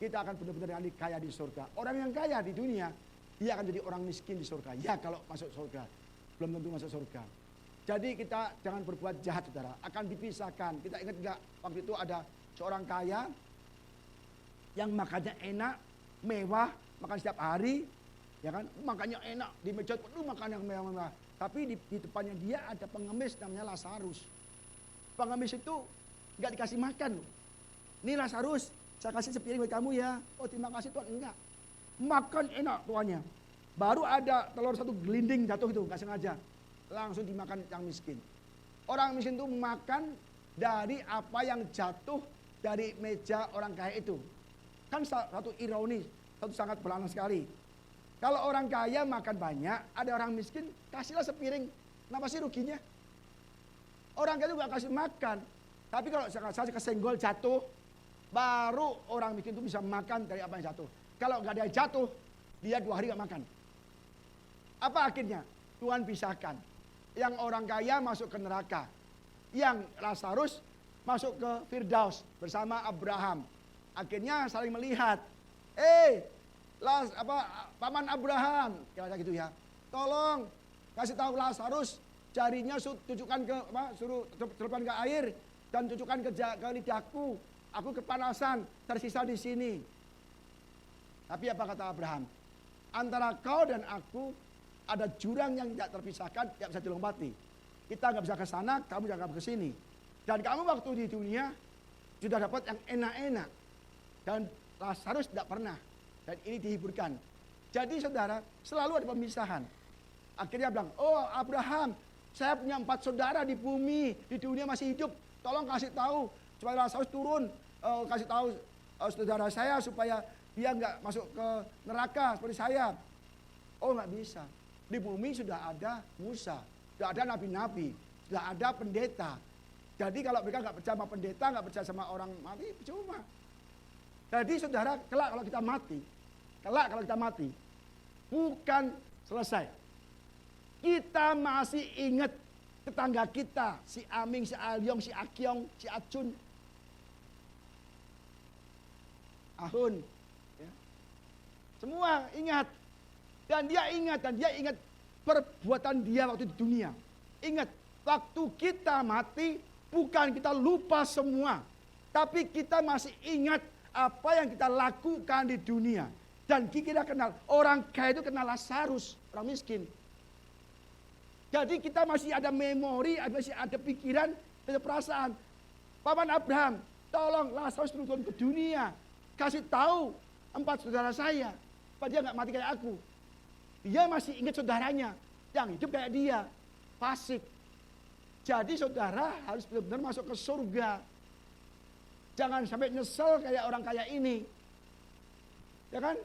kita akan benar-benar kaya di surga. Orang yang kaya di dunia, dia akan jadi orang miskin di surga. Ya kalau masuk surga, belum tentu masuk surga. Jadi kita jangan berbuat jahat, saudara. Akan dipisahkan. Kita ingat enggak, waktu itu ada seorang kaya yang makannya enak, mewah, makan setiap hari, ya kan? Makannya enak, di meja penuh makan yang mewah-mewah. Tapi di depannya dia ada pengemis namanya Lazarus. Pengemis itu enggak dikasih makan loh. Ini Lazarus, saya kasih sepiring buat kamu ya. Oh terima kasih Tuhan, enggak. Makan enak tuannya. Baru ada telur satu gelinding jatuh itu, nggak sengaja. Langsung dimakan yang miskin. Orang miskin itu makan dari apa yang jatuh dari meja orang kaya itu. Kan satu ironi, satu sangat berlangsung sekali. Kalau orang kaya makan banyak, ada orang miskin, kasihlah sepiring. Kenapa sih ruginya? Orang kaya itu nggak kasih makan. Tapi kalau saya kesenggol jatuh, baru orang miskin itu bisa makan dari apa yang jatuh. Kalau nggak ada yang jatuh, dia 2 hari nggak makan. Apa akhirnya? Tuhan pisahkan. Yang orang kaya masuk ke neraka. Yang Lazarus masuk ke Firdaus bersama Abraham. Akhirnya saling melihat. Paman Abraham, kira-kira gitu ya. Tolong kasih tahu Lazarus, jarinya tujukan ke suruh celupkan ke air dan tujukan ke lidahku. Aku kepanasan, tersisa di sini. Tapi apa kata Abraham? Antara kau dan aku ada jurang yang tidak terpisahkan, tidak bisa dilompati. Kita nggak bisa ke sana, kamu jangan ke sini. Dan kamu waktu di dunia sudah dapat yang enak-enak. Dan Lazarus tidak pernah. Dan ini dihiburkan. Jadi saudara, selalu ada pemisahan. Akhirnya bilang, oh Abraham, saya punya 4 saudara di bumi, di dunia masih hidup. Tolong kasih tahu, supaya Lazarus turun. Kasih tahu saudara saya supaya dia nggak masuk ke neraka seperti saya. Oh nggak bisa. Di bumi sudah ada Musa, sudah ada nabi-nabi, sudah ada pendeta. Jadi kalau mereka nggak percaya sama pendeta, nggak percaya sama orang mati, percuma. Jadi saudara, kelak kalau kita mati, bukan selesai. Kita masih ingat tetangga kita, si Aming, si Alyong, si Akyong, si Acun, Ahun. Ya. Semua ingat. Dan dia ingat perbuatan dia waktu di dunia. Ingat, waktu kita mati, bukan kita lupa semua. Tapi kita masih ingat apa yang kita lakukan di dunia. Dan kita kenal, orang kaya itu kenal Lazarus, orang miskin. Jadi kita masih ada memori, masih ada pikiran, ada perasaan. Paman Abraham, tolong Lazarus turun ke dunia. Kasih tahu 4 saudara saya, supaya dia nggak mati kayak aku. Dia masih ingat saudaranya yang hidup kayak dia, fasik. Jadi saudara harus benar-benar masuk ke surga. Jangan sampai nyesel kayak orang kaya ini. Ya kan?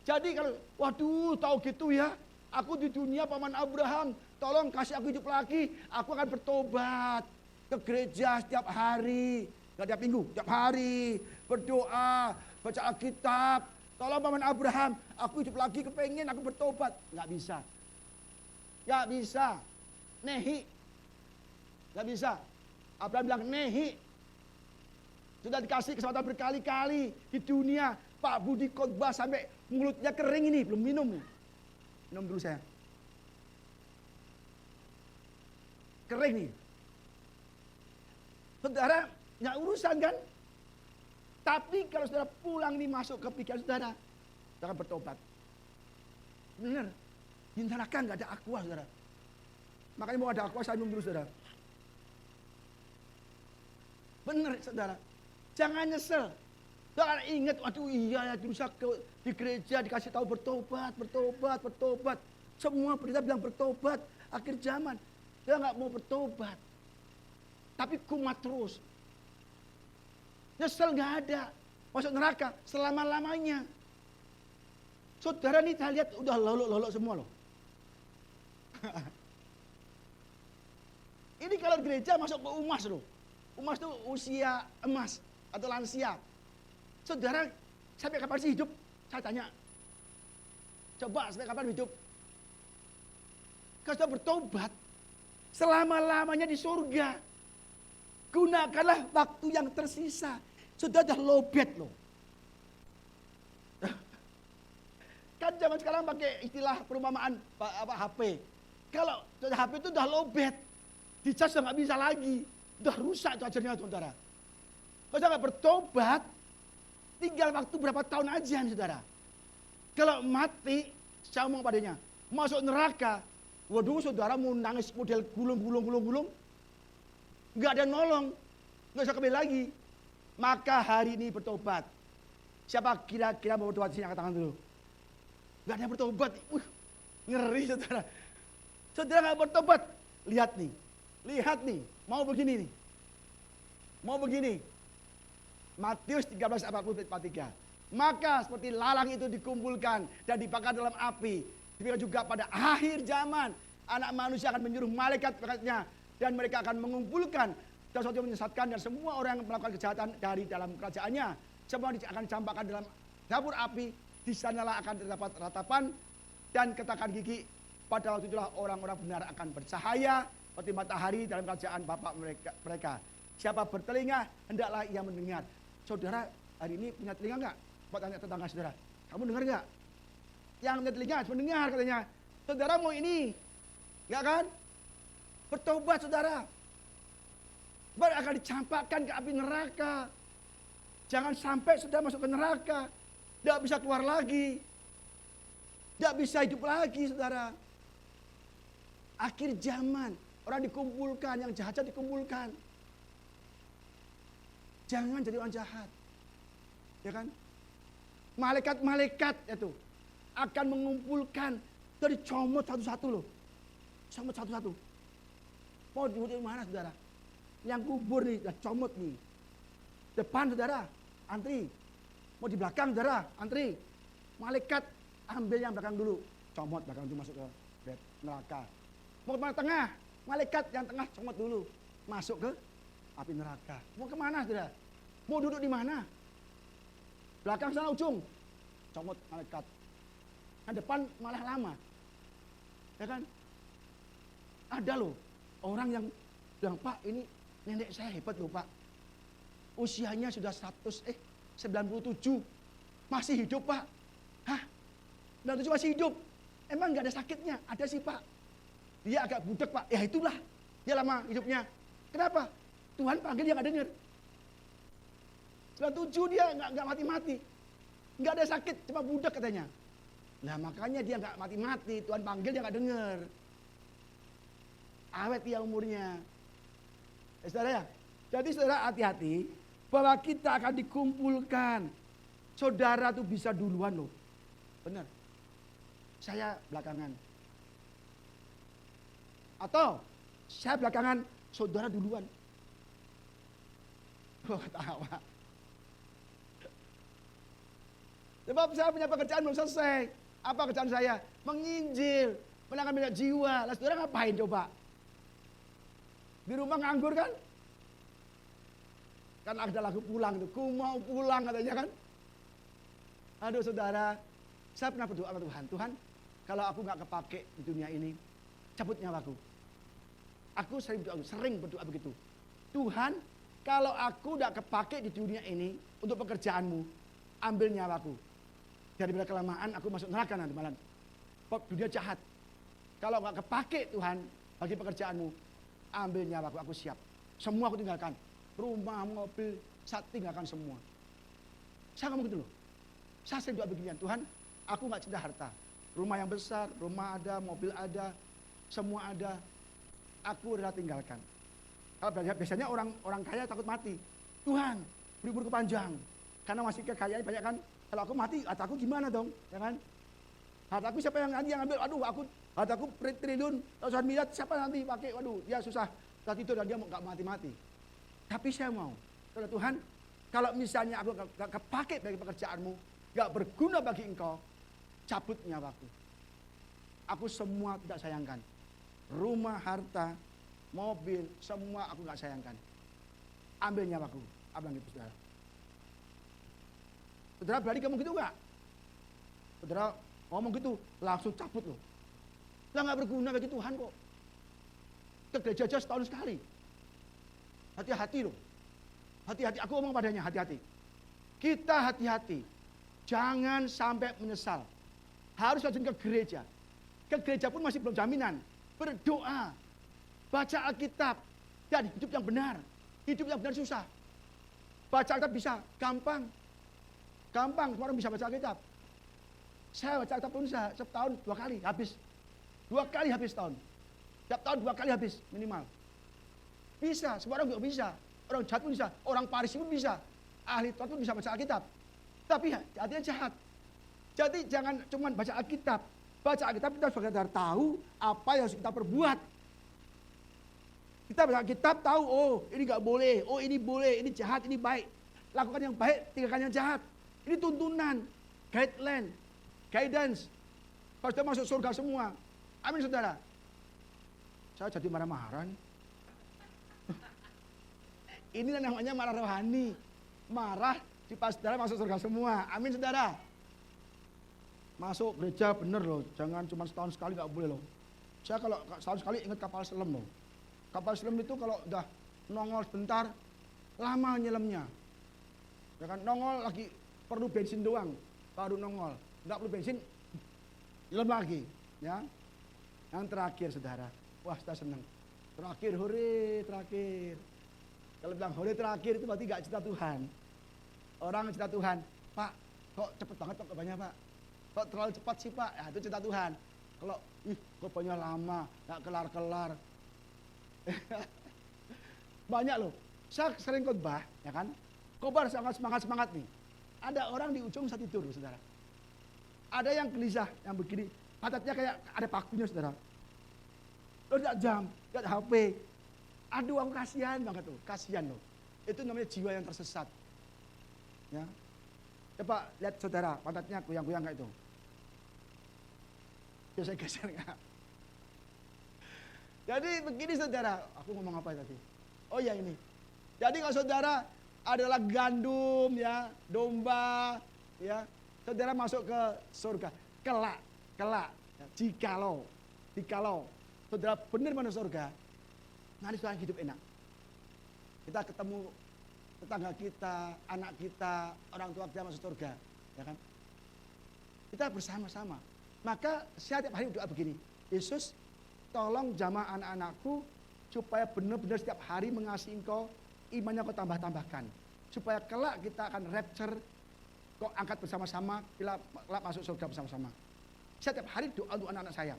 Jadi kalau, waduh tahu gitu ya, aku di dunia paman Abraham, tolong kasih aku hidup lagi, aku akan bertobat. Ke gereja setiap hari, nggak tiap minggu, setiap hari, berdoa, baca Alkitab. Tolong paman Abraham, aku hidup lagi, kepengen aku bertobat. Nggak bisa. Nggak bisa. Nehi. Nggak bisa. Abraham bilang nehi. Sudah dikasih kesempatan berkali-kali di dunia. Pak Budi khotbah sampai mulutnya kering ini, belum minum. Minum dulu saya. Kering nih. Saudara, nggak urusan kan? Tapi kalau saudara pulang nih masuk ke pikiran saudara, jangan bertobat. Benar. Di neraka nggak ada aqua, saudara. Makanya mau ada aqua saya minum dulu, saudara. Benar, saudara. Jangan nyesel. Jangan ingat, waduh iya ya dulu saya di gereja dikasih tahu bertobat. Semua berita bilang bertobat. Akhir zaman, dia nggak mau bertobat. Tapi kumat terus. Nyesel nggak ada. Masuk neraka selama-lamanya. Saudara nih saya lihat udah lolok-lolok semua loh. Ini kalau gereja masuk ke umas loh. Umas itu usia emas atau lansia. Saudara sampai kapan sih hidup? Saya tanya. Coba sampai kapan hidup? Kalau sudah bertobat, selama-lamanya di surga. Gunakanlah waktu yang tersisa. Sudah lobet loh. Kan zaman sekarang pakai istilah perumpamaan HP. Kalau sudah HP itu udah lobet. Dicas sudah nggak bisa lagi. Udah rusak chargernya saudara. Kalau sudah nggak bertobat, tinggal waktu berapa tahun aja nih saudara. Kalau mati, saya ngomong padanya, masuk neraka, waduh saudara mau nangis model gulung. Nggak ada nolong, nggak bisa kembali lagi. Maka hari ini bertobat. Siapa kira-kira mau bertobat sini angkat tangan dulu. Nggak ada yang bertobat. Ngeri saudara. Saudara nggak bertobat. Lihat nih. Mau begini nih. Mau begini. Matius 13:43. Maka seperti lalang itu dikumpulkan dan dibakar dalam api. Demikian juga pada akhir zaman anak manusia akan menyuruh malaikat-malaikatnya dan mereka akan mengumpulkan dan sesuatu yang menyesatkan dan semua orang yang melakukan kejahatan dari dalam kerajaannya. Semua akan dicampakkan dalam dapur api. Di sanalah akan terdapat ratapan dan ketakan gigi. Pada waktu itulah orang-orang benar akan bercahaya seperti matahari dalam kerajaan Bapa mereka. Siapa bertelinga, hendaklah ia mendengar. Saudara, hari ini punya telinga enggak? Buat tanya tetangga saudara, kamu dengar enggak? Yang punya telinga harus mendengar katanya. Saudara mau ini, enggak kan? Bertobat saudara. Baru akan dicampakkan ke api neraka. Jangan sampai saudara masuk ke neraka. Tidak bisa keluar lagi. Tidak bisa hidup lagi saudara. Akhir zaman, orang dikumpulkan, yang jahat dikumpulkan. Jangan jadi orang jahat. Ya kan? Malaikat-malaikat itu akan mengumpulkan dari comot satu-satu loh. Comot satu-satu. Mau di mana saudara? Yang kubur nih, udah comot nih. Depan saudara, antri. Mau di belakang saudara, antri. Malaikat ambil yang belakang dulu. Comot belakang itu masuk ke bed neraka. Mau kemana tengah? Malaikat yang tengah comot dulu. Masuk ke api neraka. Mau kemana saudara? Mau duduk di mana? Belakang sana ujung. Comot malaikat. Yang depan malah lama. Ya kan? Ada loh orang yang bilang, Pak ini nenek saya hebat loh Pak. Usianya sudah 97. Masih hidup Pak. Hah? 97 masih hidup. Emang nggak ada sakitnya? Ada sih Pak. Dia agak budak Pak. Ya itulah. Dia lama hidupnya. Kenapa? Tuhan panggil dia nggak dengar. 97 dia nggak mati-mati. Nggak ada sakit, cuma budak katanya. Nah makanya dia nggak mati-mati. Tuhan panggil dia nggak dengar. Awet dia umurnya. Saudara ya? Jadi saudara hati-hati bahwa kita akan dikumpulkan. Saudara tuh bisa duluan loh. Benar. Saya belakangan. Atau saya belakangan, saudara duluan. Ketawa. Sebab saya punya pekerjaan belum selesai. Apa kerjaan saya? Menginjil, menangkan banyak jiwa. Lah saudara ngapain coba? Di rumah nganggur kan? Kan ada lagu pulang itu. Ku mau pulang katanya kan? Aduh saudara, saya pernah berdoa sama Tuhan. Tuhan, kalau aku nggak kepake di dunia ini, cabut nyawaku. Aku sering berdoa begitu. Tuhan, kalau aku nggak kepake di dunia ini untuk pekerjaanmu, ambil nyawaku. Daripada kelamaan aku masuk neraka nanti malam. Dunia jahat. Kalau nggak kepake Tuhan bagi pekerjaanmu, ambil nyawaku, aku siap. Semua aku tinggalkan. Rumah, mobil, saya tinggalkan semua. Saya ngomong gitu loh. Saya sering doa beginian, Tuhan, aku nggak cinta harta. Rumah yang besar, rumah ada, mobil ada, semua ada. Aku rela tinggalkan. Kalau biasanya orang kaya takut mati. Tuhan, beri umurku panjang. Karena masih kekayaan banyak kan. Kalau aku mati, hartaku gimana dong? Ya kan? Hartaku siapa yang nanti yang ambil? Aduh, hartaku triliun, ratusan miliar, siapa nanti pakai? Waduh, dia susah. Saat itu dan dia nggak mati-mati. Tapi saya mau, Tuhan, kalau misalnya aku gak kepake bagi pekerjaanmu, gak berguna bagi engkau, cabut nyawaku. Aku semua tidak sayangkan. Rumah, harta, mobil, semua aku gak sayangkan. Ambil nyawaku. Abang itu saudara. Saudara berani ngomong gitu gak? Saudara ngomong gitu, langsung cabut loh. Lah gak berguna bagi Tuhan kok. Ke gereja aja setahun sekali. Hati-hati loh. Hati-hati, aku ngomong padanya, hati-hati. Kita hati-hati. Jangan sampai menyesal. Harus rajin ke gereja. Ke gereja pun masih belum jaminan. Berdoa. Baca Alkitab. Dan hidup yang benar. Hidup yang benar susah. Baca Alkitab bisa, gampang. Gampang, semua orang bisa baca Alkitab. Saya baca Alkitab pun bisa, setahun 2 kali habis. 2 kali habis setahun. Setiap tahun 2 kali habis, minimal. Bisa, semua orang juga bisa. Orang jahat pun bisa, orang Farisi pun bisa. Ahli Taurat pun bisa baca Alkitab. Tapi hatinya jahat. Jadi jangan cuma baca Alkitab. Baca Alkitab kita sekedar tahu apa yang harus kita perbuat. Kita baca Alkitab tahu, oh ini nggak boleh, oh ini boleh, ini jahat, ini baik. Lakukan yang baik, tinggalkan yang jahat. Ini tuntunan, guideline, guidance. Kalau sudah masuk surga semua. Amin saudara. Saya jadi marah-marah. Inilah namanya marah rohani. Marah di pas saudara masuk surga semua. Amin saudara. Masuk gereja bener loh. Jangan cuma setahun sekali nggak boleh loh. Saya kalau setahun sekali ingat kapal selam loh. Kapal selam itu kalau udah nongol sebentar, lama nyelamnya. Ya kan nongol lagi perlu bensin doang, baru nongol. Nggak perlu bensin, nyelam lagi. Ya. Yang terakhir saudara, wah kita senang. Terakhir, hore, terakhir. Kalau bilang hore terakhir itu berarti nggak cinta Tuhan. Orang cinta Tuhan, Pak, kok cepet banget kok banyak Pak. Kok terlalu cepat sih Pak, ya itu cinta Tuhan. Kalau, kok banyak lama, nggak kelar-kelar. Banyak loh, saya sering khotbah, ya kan. Khotbah sangat semangat nih. Ada orang di ujung bisa tidur loh, saudara. Ada yang gelisah, yang begini, pantatnya kayak ada pakunya saudara. Lo lihat jam, lihat HP. Aduh aku kasihan banget tuh, kasihan loh. Itu namanya jiwa yang tersesat. Ya. Coba lihat saudara, pantatnya goyang-goyang kayak itu. Ya saya geser nggak? Jadi begini saudara, aku ngomong apa tadi? Oh ya ini. Jadi kalau saudara adalah gandum ya, domba ya, saudara masuk ke surga. Kelak, ya, jikalau saudara benar masuk surga, nanti saudara hidup enak. Kita ketemu tetangga kita, anak kita, orang tua kita masuk surga, ya kan? Kita bersama-sama. Maka saya tiap hari doa begini, Yesus, tolong jamah anak-anakku supaya benar-benar setiap hari mengasihi Engkau, imannya Kau tambah-tambahkan. Supaya kelak kita akan rapture, Kau angkat bersama-sama, kelak masuk surga bersama-sama. Saya tiap hari doa untuk anak-anak saya.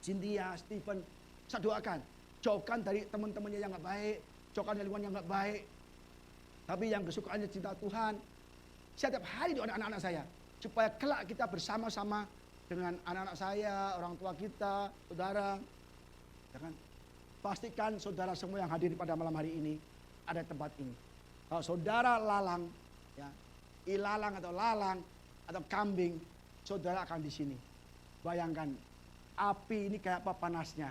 Cynthia, Stephen, saya doakan. Jauhkan dari teman-temannya yang nggak baik, jauhkan dari lingkungan yang nggak baik. Tapi yang kesukaannya cinta Tuhan. Saya tiap hari doa anak-anak saya. Supaya kelak kita bersama-sama dengan anak-anak saya, orang tua kita, saudara. Ya kan? Pastikan saudara semua yang hadir pada malam hari ini ada tempat ini. Kalau saudara lalang, ya, ilalang atau kambing, saudara akan di sini. Bayangkan, api ini kayak apa panasnya.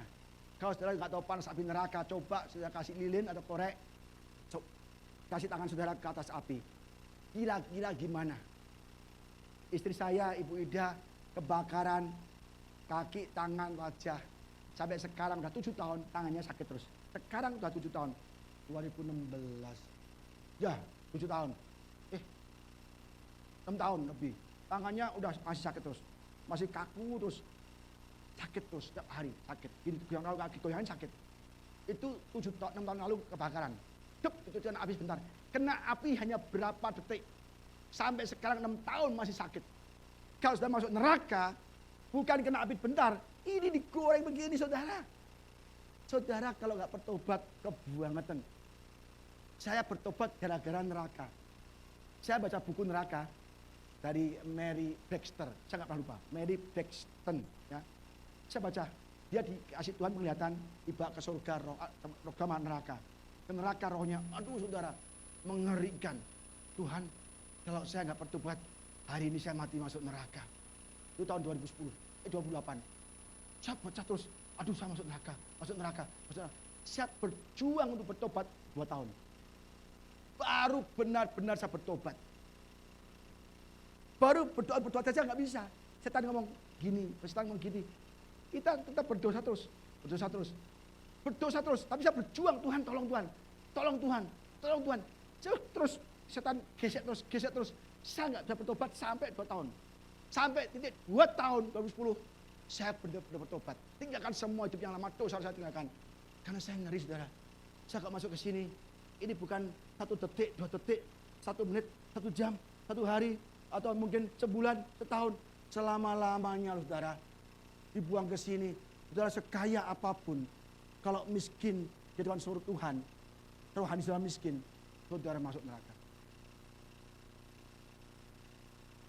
Kalau saudara nggak tahu panas api neraka, coba saudara kasih lilin atau korek, kasih tangan saudara ke atas api. Kira-kira gimana? Istri saya, Ibu Ida, kebakaran, kaki, tangan, wajah. Sampai sekarang udah 7 tahun, tangannya sakit terus. Sekarang udah 7 tahun. 2016. Ya, 7 tahun. 6 tahun lebih. Tangannya udah masih sakit terus. Masih kaku terus. Sakit terus setiap hari, sakit. Gini, kaki goyangan sakit. Itu 6 tahun lalu kebakaran. Dep, itu kena api sebentar. Kena api hanya berapa detik. Sampai sekarang 6 tahun masih sakit. Kalau sudah masuk neraka, bukan kena api bentar, ini digoreng begini saudara. Saudara kalau nggak bertobat, kebangetan. Saya bertobat gara-gara neraka. Saya baca buku neraka dari Mary Braxton. Saya nggak pernah lupa, Mary Braxton. Ya. Saya baca, dia dikasih Tuhan penglihatan, tiba ke surga, roh neraka. Ke neraka rohnya, aduh saudara, mengerikan. Tuhan, kalau saya nggak bertobat, hari ini saya mati masuk neraka. Itu tahun 2028. Saya baca terus, aduh saya masuk neraka. Saya berjuang untuk bertobat 2 tahun. Baru benar-benar saya bertobat. Baru berdoa saja nggak bisa. Setan ngomong gini. Kita tetap berdosa terus. Tapi saya berjuang, Tuhan tolong Tuhan. Terus setan gesek terus. Saya nggak bisa bertobat sampai 2 tahun. Sampai titik 2 tahun 2010 saya benar-benar bertobat. Tinggalkan semua hidup yang lama, dosa saya tinggalkan. Karena saya ngeri saudara. Saya nggak masuk ke sini. Ini bukan 1 detik, 2 detik, 1 menit, 1 jam, 1 hari, atau mungkin sebulan, setahun, selama-lamanya saudara. Dibuang ke sini, saudara sekaya apapun, kalau miskin di depan suruh Tuhan, rohani saudara miskin, saudara masuk neraka.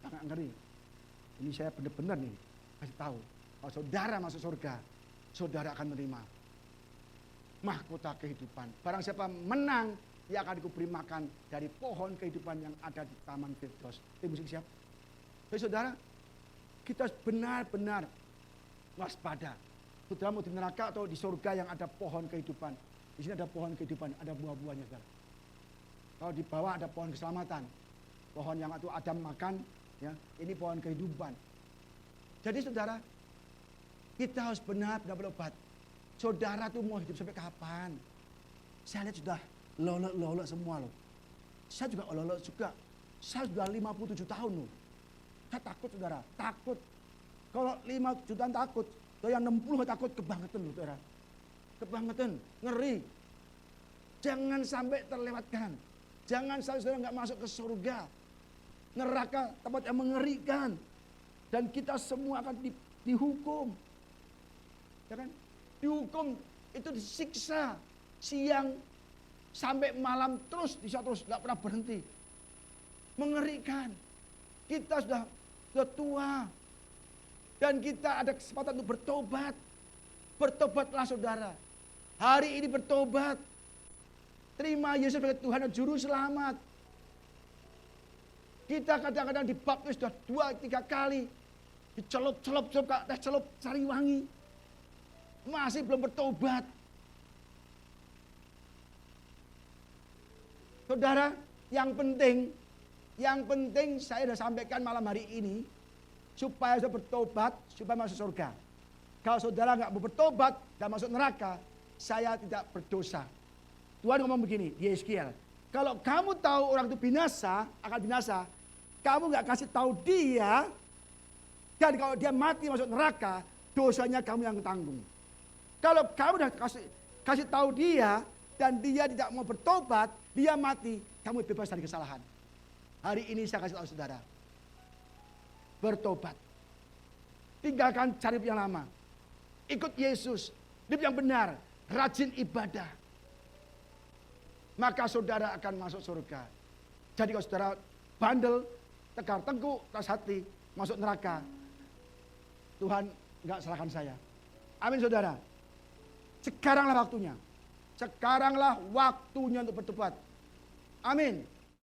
Sangat ngeri. Ini saya benar-benar nih kasih tahu. Kalau saudara masuk surga, saudara akan menerima mahkota kehidupan. Barang siapa menang, dia akan diberi makan dari pohon kehidupan yang ada di Taman Firdaus. Musik siap? Jadi saudara, kita benar-benar waspada. Saudara mau di neraka atau di surga yang ada pohon kehidupan. Di sini ada pohon kehidupan, ada buah-buahnya, saudara. Kalau di bawah ada pohon keselamatan. Pohon yang itu Adam makan, ya, ini pohon kehidupan. Jadi saudara, kita harus benar-benar berobat. Saudara tuh mau hidup sampai kapan? Saya lihat sudah lolok semua loh. Saya juga lolok juga. Saya sudah 57 tahun loh. Saya takut saudara, takut. Kalau 5 jutaan takut, kalau yang 60 takut kebangetan loh saudara. Kebangetan, ngeri. Jangan sampai terlewatkan. Jangan sampai saudara nggak masuk ke surga. Neraka tempat yang mengerikan. Dan kita semua akan dihukum. Ya kan? Dihukum itu disiksa siang sampai malam terus nggak pernah berhenti. Mengerikan. Kita sudah tua dan kita ada kesempatan untuk bertobat. Bertobatlah saudara. Hari ini bertobat. Terima Yesus sebagai Tuhan dan Juru Selamat. Kita kadang-kadang dibaptis sudah 2-3 kali. Dicelup-celup cari wangi. Masih belum bertobat. Saudara, yang penting saya sudah sampaikan malam hari ini supaya saya bertobat, supaya masuk surga. Kalau saudara nggak mau bertobat dan masuk neraka, saya tidak berdosa. Tuhan ngomong begini di Yeskiel, kalau kamu tahu orang itu binasa, akan binasa, kamu nggak kasih tahu dia, dan kalau dia mati masuk neraka, dosanya kamu yang tanggung. Kalau kamu udah kasih tahu dia dan dia tidak mau bertobat, dia mati, kamu bebas dari kesalahan. Hari ini saya kasih tahu saudara, bertobat. Tinggalkan cari hidup yang lama. Ikut Yesus, hidup yang benar, rajin ibadah. Maka saudara akan masuk surga. Jadi kalau saudara bandel, tegar tengkuk, keras hati, masuk neraka, Tuhan nggak salahkan saya. Amin saudara. Sekaranglah waktunya. Sekaranglah waktunya untuk bertobat. Amin.